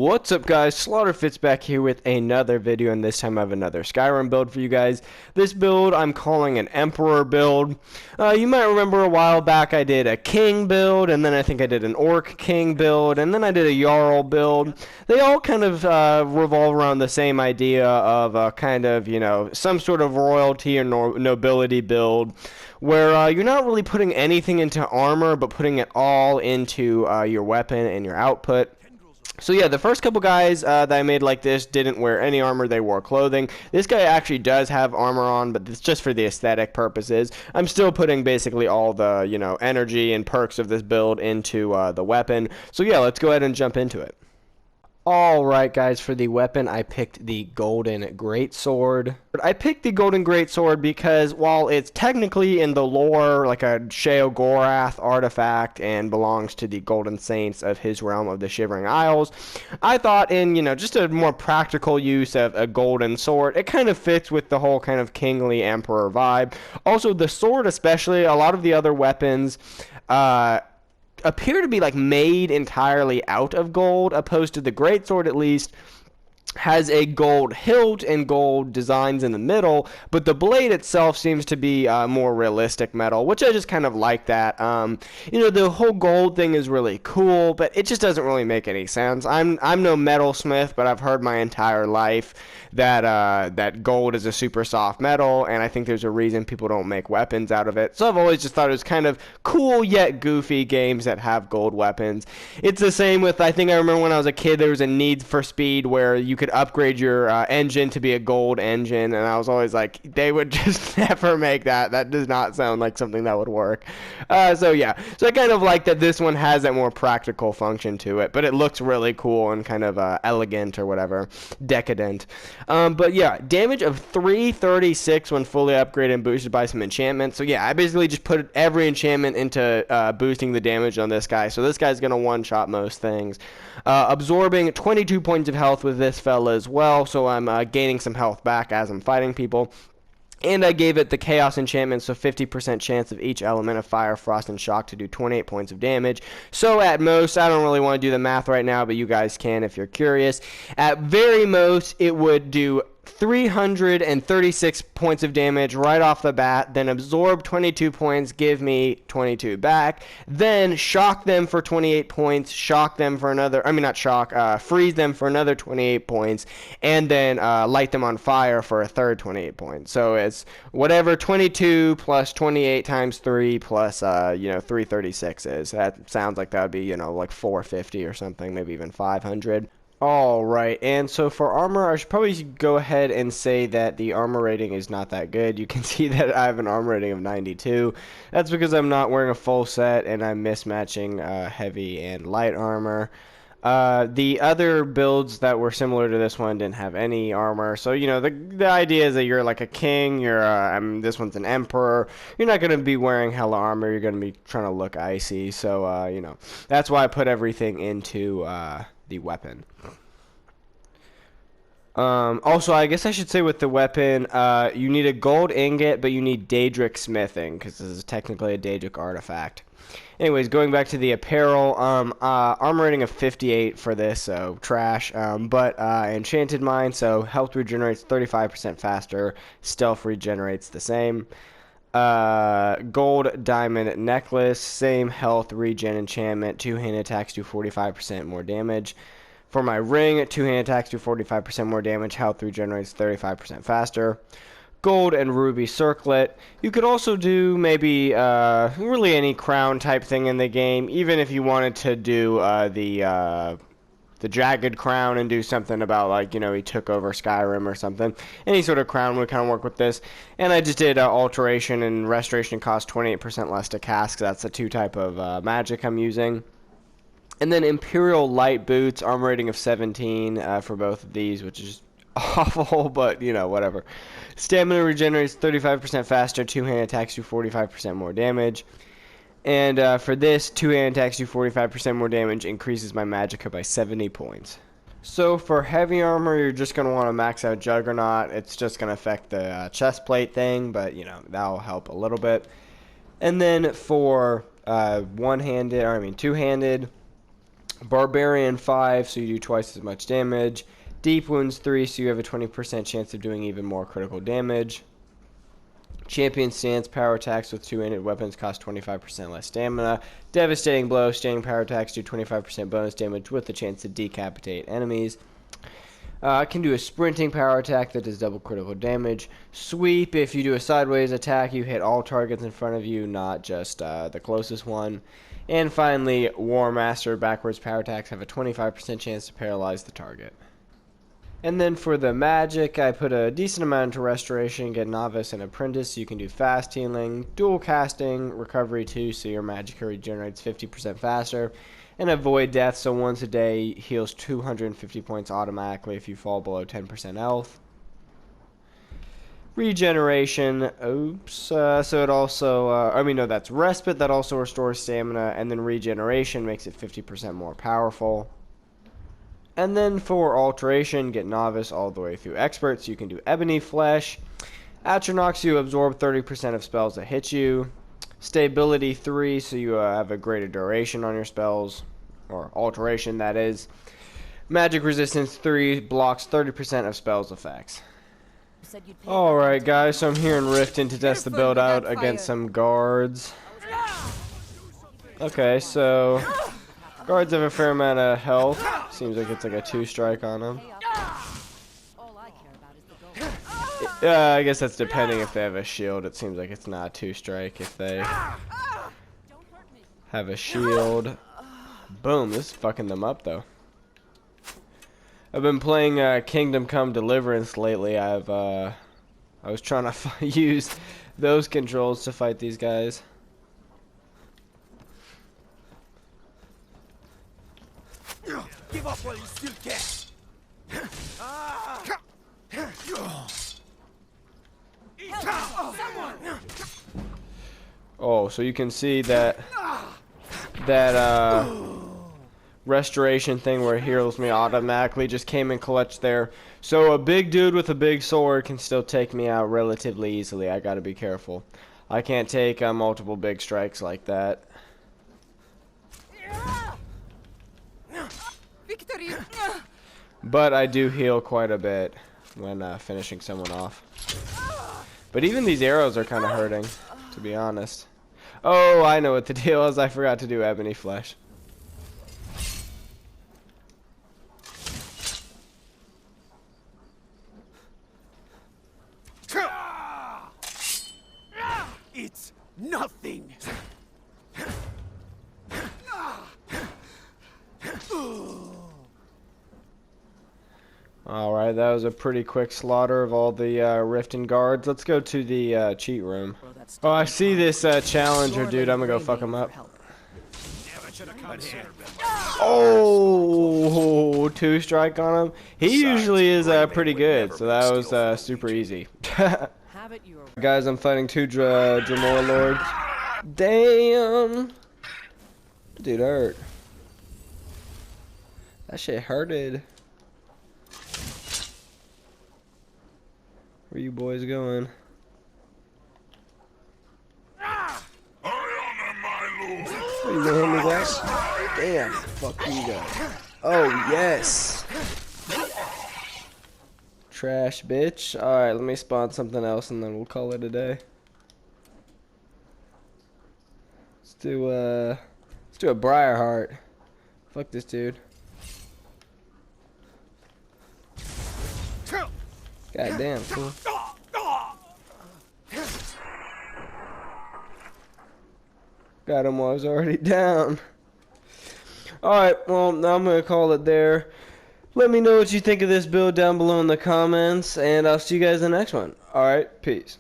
What's up guys, Slaughterfit's back here with another video, and this time I have another Skyrim build for you guys. This build I'm calling an Emperor build. You might remember a while back I did a King build, and then I think I did an Orc King build, and then I did a Jarl build. They all kind of revolve around the same idea of kind of, you know, some sort of royalty or nobility build, where you're not really putting anything into armor, but putting it all into your weapon and your output. So yeah, the first couple guys that I made like this didn't wear any armor, they wore clothing. This guy actually does have armor on, but it's just for the aesthetic purposes. I'm still putting basically all the, you know, energy and perks of this build into the weapon. So yeah, let's go ahead and jump into it. Alright guys, for the weapon I picked the Golden Greatsword. I picked the Golden Greatsword because while it's technically in the lore like a Sheogorath artifact and belongs to the Golden Saints of his realm of the Shivering Isles, I thought in, you know, just a more practical use of a golden sword, it kind of fits with the whole kind of kingly emperor vibe. Also the sword especially, a lot of the other weapons, appear to be like made entirely out of gold, opposed to the greatsword at least has a gold hilt and gold designs in the middle, but the blade itself seems to be more realistic metal, which I just kind of like that. You know, the whole gold thing is really cool, but it just doesn't really make any sense. I'm no metalsmith, but I've heard my entire life that that gold is a super soft metal, and I think there's a reason people don't make weapons out of it. So I've always just thought it was kind of cool yet goofy games that have gold weapons. It's the same with, I think I remember when I was a kid, there was a Need for Speed where you could upgrade your engine to be a gold engine, and I was always like, they would just never make that. That does not sound like something that would work. So yeah, so I kind of like that this one has that more practical function to it, but it looks really cool and kind of elegant or whatever, decadent. But yeah, damage of 336 when fully upgraded and boosted by some enchantments. So yeah, I basically just put every enchantment into boosting the damage on this guy. So this guy's gonna one-shot most things. Absorbing 22 points of health with this fella as well, so I'm gaining some health back as I'm fighting people. And I gave it the Chaos enchantment, so 50% chance of each element of Fire, Frost, and Shock to do 28 points of damage. So at most, I don't really want to do the math right now, but you guys can if you're curious. At very most, it would do 336 points of damage right off the bat, then absorb 22 points, give me 22 back, then shock them for 28 points, shock them for another, I mean not shock, freeze them for another 28 points, and then light them on fire for a third 28 points. So it's whatever 22 plus 28 times 3 plus, you know, 336 is. That sounds like that would be, you know, like 450 or something, maybe even 500. Alright, and so for armor, I should probably go ahead and say that the armor rating is not that good. You can see that I have an armor rating of 92. That's because I'm not wearing a full set and I'm mismatching heavy and light armor. The other builds that were similar to this one didn't have any armor. So, you know, the idea is that you're like a king, this one's an emperor. You're not going to be wearing hella armor. You're going to be trying to look icy. So, you know, that's why I put everything into the weapon. Also, I guess I should say with the weapon, you need a gold ingot, but you need Daedric smithing, because this is technically a Daedric artifact. Anyways, going back to the apparel, armor rating of 58 for this, so trash, but enchanted mine, so health regenerates 35% faster, stealth regenerates the same. Gold diamond necklace, same health regen enchantment, two-hand attacks do 45% more damage. For my ring, two-hand attacks do 45% more damage, health regenerates 35% faster. Gold and ruby circlet. You could also do maybe really any crown type thing in the game, even if you wanted to do the jagged crown and do something about, like, you know, he took over Skyrim or something. Any sort of crown would kind of work with this. And I just did alteration and restoration cost 28% less to cast. That's the two type of magic I'm using. And then Imperial Light Boots, armor rating of 17 for both of these, which is awful, but, you know, whatever. Stamina regenerates 35% faster, two-hand attacks do 45% more damage. And for this, two-hand attacks do 45% more damage, increases my magicka by 70 points. So for heavy armor, you're just going to want to max out Juggernaut. It's just going to affect the chest plate thing, but, you know, that'll help a little bit. And then for two-handed, Barbarian 5, so you do twice as much damage. Deep Wounds 3, so you have a 20% chance of doing even more critical damage. Champion Stance, power attacks with 2-handed weapons cost 25% less stamina. Devastating Blow, standing power attacks do 25% bonus damage with the chance to decapitate enemies. I can do a sprinting power attack that does double critical damage. Sweep, if you do a sideways attack, you hit all targets in front of you, not just the closest one. And finally, War Master, backwards power attacks have a 25% chance to paralyze the target. And then for the magic, I put a decent amount into restoration, get novice and apprentice, so you can do fast healing, dual casting, recovery 2, so your magic regenerates 50% faster, and avoid death, so once a day heals 250 points automatically if you fall below 10% health. Regeneration, so it also, that's respite, that also restores stamina, and then regeneration makes it 50% more powerful. And then for alteration, get novice all the way through expert, so you can do ebony flesh. Atronach, you absorb 30% of spells that hit you. Stability 3, so you have a greater duration on your spells, or alteration that is. Magic resistance 3 blocks 30% of spells effects. Alright guys, so I'm here in Riften to test the build out against some guards. Okay, so guards have a fair amount of health. Seems like it's like a 2-strike on them. I guess that's depending if they have a shield. It seems like it's not a 2-strike if they have a shield. Boom, this is fucking them up though. I've been playing Kingdom Come Deliverance lately. I was trying to use those controls to fight these guys. Give up while you still can. Oh, so you can see that restoration thing where it heals me automatically just came in clutch there. So a big dude with a big sword can still take me out relatively easily. I gotta be careful. I can't take multiple big strikes like that. Victory. But I do heal quite a bit when finishing someone off. But even these arrows are kind of hurting, to be honest. Oh, I know what the deal is. I forgot to do ebony flesh. It's nothing. Alright, that was a pretty quick slaughter of all the Riften guards. Let's go to the cheat room. Oh, I see this challenger dude. I'm gonna go fuck him up. Oh, 2-strike on him. He usually is pretty good, so that was super easy. Guys, I'm fighting 2 Dremor Lords. Damn! Dude hurt. That shit hurted. Where you boys going? What, you gonna hit me, guys? Damn, fuck you guys. Oh, yes! Trash, bitch. Alright, let me spawn something else and then we'll call it a day. Let's do a Briarheart. Fuck this dude. God damn, cool. Got him while I was already down. Alright, well, now I'm going to call it there. Let me know what you think of this build down below in the comments, and I'll see you guys in the next one. Alright, peace.